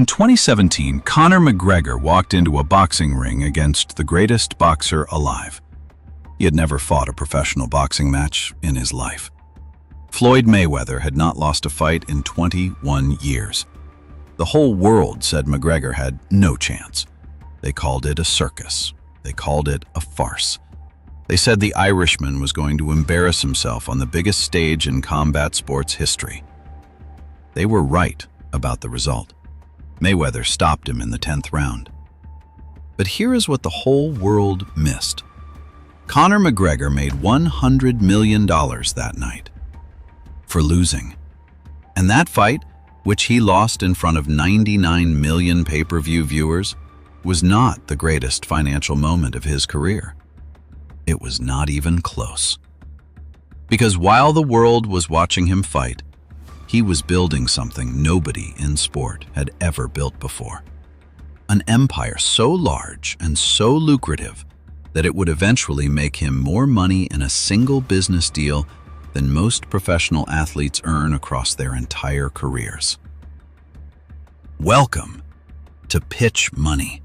In 2017, Conor McGregor walked into a boxing ring against the greatest boxer alive. He had never fought a professional boxing match in his life. Floyd Mayweather had not lost a fight in 21 years. The whole world said McGregor had no chance. They called it a circus. They called it a farce. They said the Irishman was going to embarrass himself on the biggest stage in combat sports history. They were right about the result. Mayweather stopped him in the 10th round. But here is what the whole world missed. Conor McGregor made $100 million that night for losing. And that fight, which he lost in front of 99 million pay-per-view viewers, was not the greatest financial moment of his career. It was not even close. Because while the world was watching him fight, he was building something nobody in sport had ever built before. An empire so large and so lucrative that it would eventually make him more money in a single business deal than most professional athletes earn across their entire careers. Welcome to Pitch Money.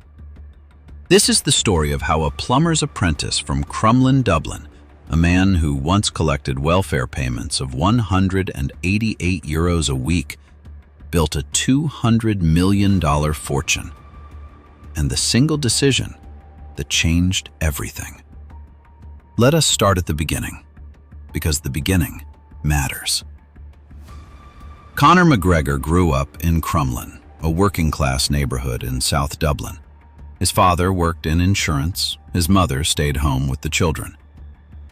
This is the story of how a plumber's apprentice from Crumlin, Dublin, a man who once collected welfare payments of €188 a week, built a $200 million fortune. And the single decision that changed everything. Let us start at the beginning, because the beginning matters. Conor McGregor grew up in Crumlin, a working-class neighborhood in South Dublin. His father worked in insurance. His mother stayed home with the children.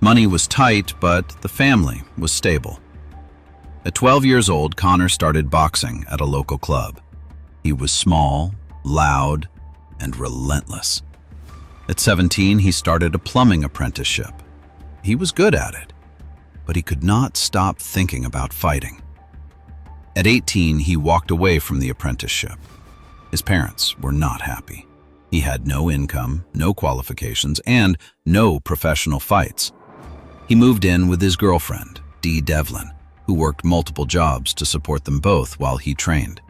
Money was tight, but the family was stable. At 12 years old, Conor started boxing at a local club. He was small, loud, and relentless. At 17, he started a plumbing apprenticeship. He was good at it, but he could not stop thinking about fighting. At 18, he walked away from the apprenticeship. His parents were not happy. He had no income, no qualifications, and no professional fights. He moved in with his girlfriend, Dee Devlin, who worked multiple jobs to support them both while he trained.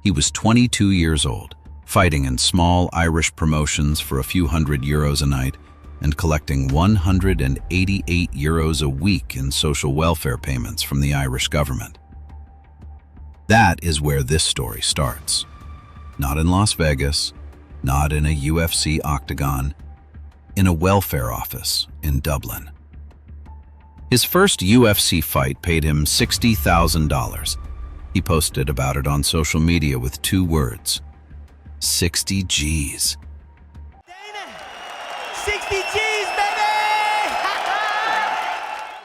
He was 22 years old, fighting in small Irish promotions for a few €100 a night and collecting €188 a week in social welfare payments from the Irish government. That is where this story starts. Not in Las Vegas, not in a UFC octagon, in a welfare office in Dublin. His first UFC fight paid him $60,000. He posted about it on social media with 2 words: 60 G's. Dana, 60 G's, baby!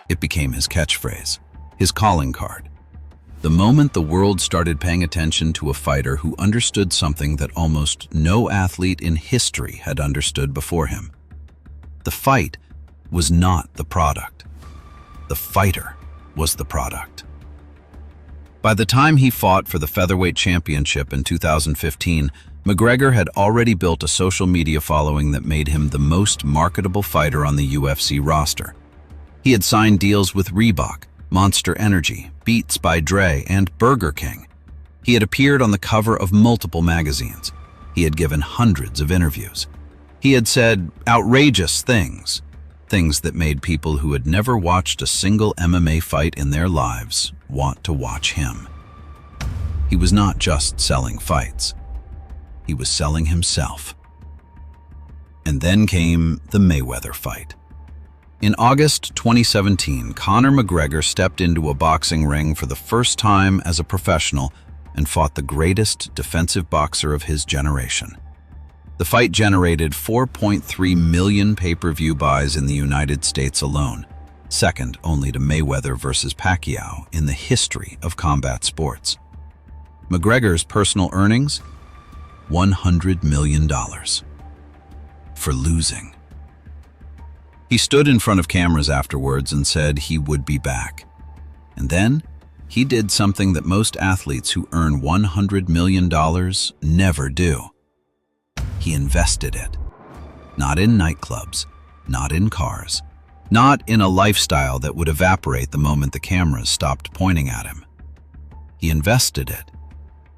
It became his catchphrase, his calling card. The moment the world started paying attention to a fighter who understood something that almost no athlete in history had understood before him. The fight was not the product. The fighter was the product. By the time he fought for the featherweight championship in 2015, McGregor had already built a social media following that made him the most marketable fighter on the UFC roster. He had signed deals with Reebok, Monster Energy, Beats by Dre, and Burger King. He had appeared on the cover of multiple magazines. He had given hundreds of interviews. He had said outrageous things that made people who had never watched a single MMA fight in their lives want to watch him. He was not just selling fights. He was selling himself. And then came the Mayweather fight. In August 2017, Conor McGregor stepped into a boxing ring for the first time as a professional and fought the greatest defensive boxer of his generation. The fight generated 4.3 million pay-per-view buys in the United States alone, second only to Mayweather versus Pacquiao in the history of combat sports. McGregor's personal earnings? $100 million. For losing. He stood in front of cameras afterwards and said he would be back. And then, he did something that most athletes who earn $100 million never do. He invested it. Not in nightclubs, not in cars, not in a lifestyle that would evaporate the moment the cameras stopped pointing at him. He invested it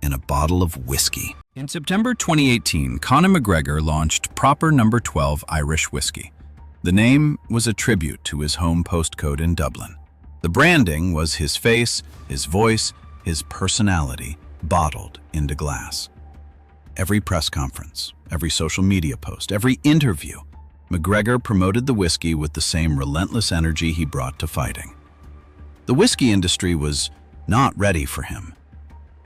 in a bottle of whiskey. In September 2018, Conor McGregor launched Proper No. 12 Irish Whiskey. The name was a tribute to his home postcode in Dublin. The branding was his face, his voice, his personality, bottled into glass. Every press conference, every social media post, every interview, McGregor promoted the whiskey with the same relentless energy he brought to fighting. The whiskey industry was not ready for him.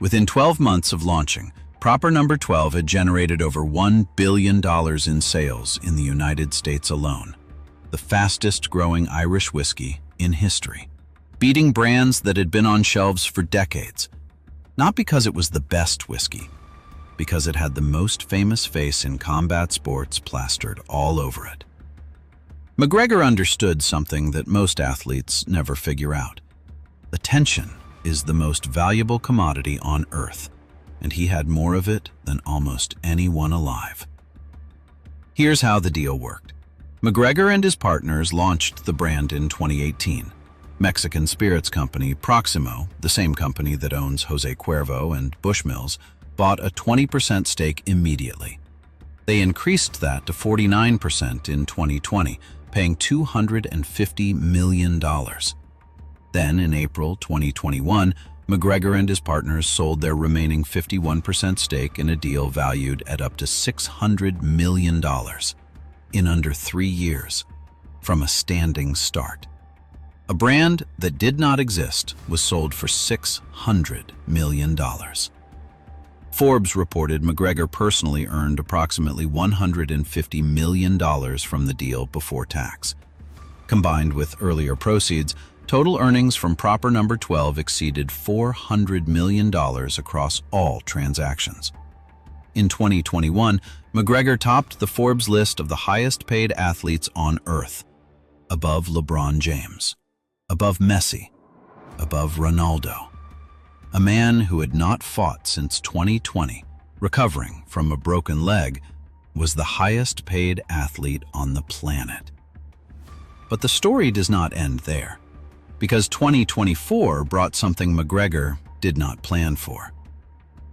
Within 12 months of launching, Proper No. 12 had generated over $1 billion in sales in the United States alone, the fastest growing Irish whiskey in history, beating brands that had been on shelves for decades, not because it was the best whiskey, because it had the most famous face in combat sports plastered all over it. McGregor understood something that most athletes never figure out. Attention is the most valuable commodity on earth, and he had more of it than almost anyone alive. Here's how the deal worked. McGregor and his partners launched the brand in 2018. Mexican spirits company Proximo, the same company that owns Jose Cuervo and Bushmills, bought a 20% stake immediately. They increased that to 49% in 2020, paying $250 million. Then, in April 2021, McGregor and his partners sold their remaining 51% stake in a deal valued at up to $600 million in under 3 years, from a standing start. A brand that did not exist was sold for $600 million. Forbes reported McGregor personally earned approximately $150 million from the deal before tax. Combined with earlier proceeds, total earnings from Proper No. 12 exceeded $400 million across all transactions. In 2021, McGregor topped the Forbes list of the highest-paid athletes on Earth, above LeBron James, above Messi, above Ronaldo. A man who had not fought since 2020, recovering from a broken leg, was the highest-paid athlete on the planet. But the story does not end there, because 2024 brought something McGregor did not plan for.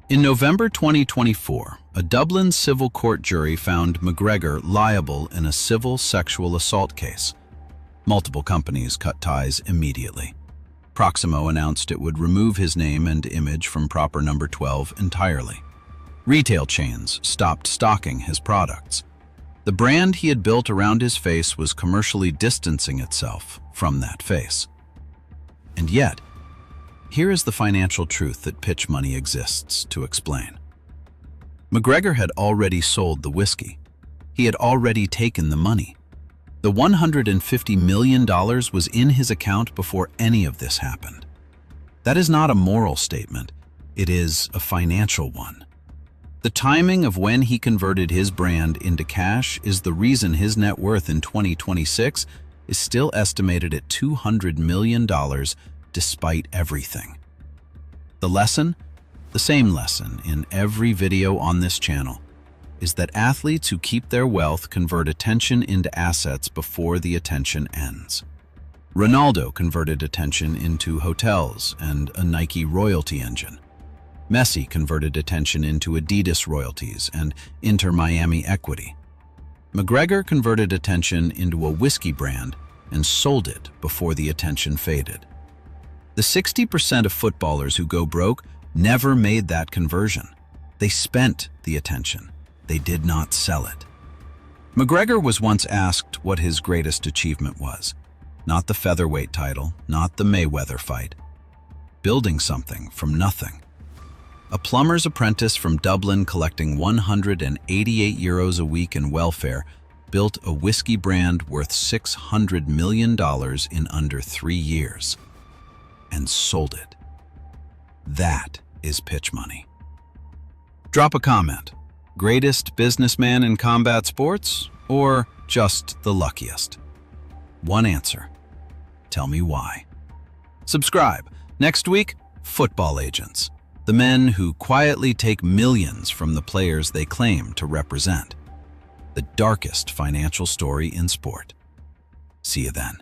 In November 2024, a Dublin civil court jury found McGregor liable in a civil sexual assault case. Multiple companies cut ties immediately. Proximo announced it would remove his name and image from Proper No. 12 entirely. Retail chains stopped stocking his products. The brand he had built around his face was commercially distancing itself from that face. And yet, here is the financial truth that pitch money exists to explain. McGregor had already sold the whiskey. He had already taken the money. The $150 million was in his account before any of this happened. That is not a moral statement. It is a financial one. The timing of when he converted his brand into cash is the reason his net worth in 2026 is still estimated at $200 million despite everything. The lesson? The same lesson in every video on this channel, is that athletes who keep their wealth convert attention into assets before the attention ends. Ronaldo converted attention into hotels and a Nike royalty engine. Messi converted attention into Adidas royalties and Inter Miami equity. McGregor converted attention into a whiskey brand and sold it before the attention faded. The 60% of footballers who go broke never made that conversion. They spent the attention. They did not sell it. McGregor was once asked what his greatest achievement was. Not the featherweight title, not the Mayweather fight. Building something from nothing. A plumber's apprentice from Dublin collecting €188 a week in welfare built a whiskey brand worth $600 million in under 3 years. And sold it. That is pitch money. Drop a comment. Greatest businessman in combat sports, or just the luckiest? One answer. Tell me why. Subscribe. Next week, football agents. The men who quietly take millions from the players they claim to represent. The darkest financial story in sport. See you then.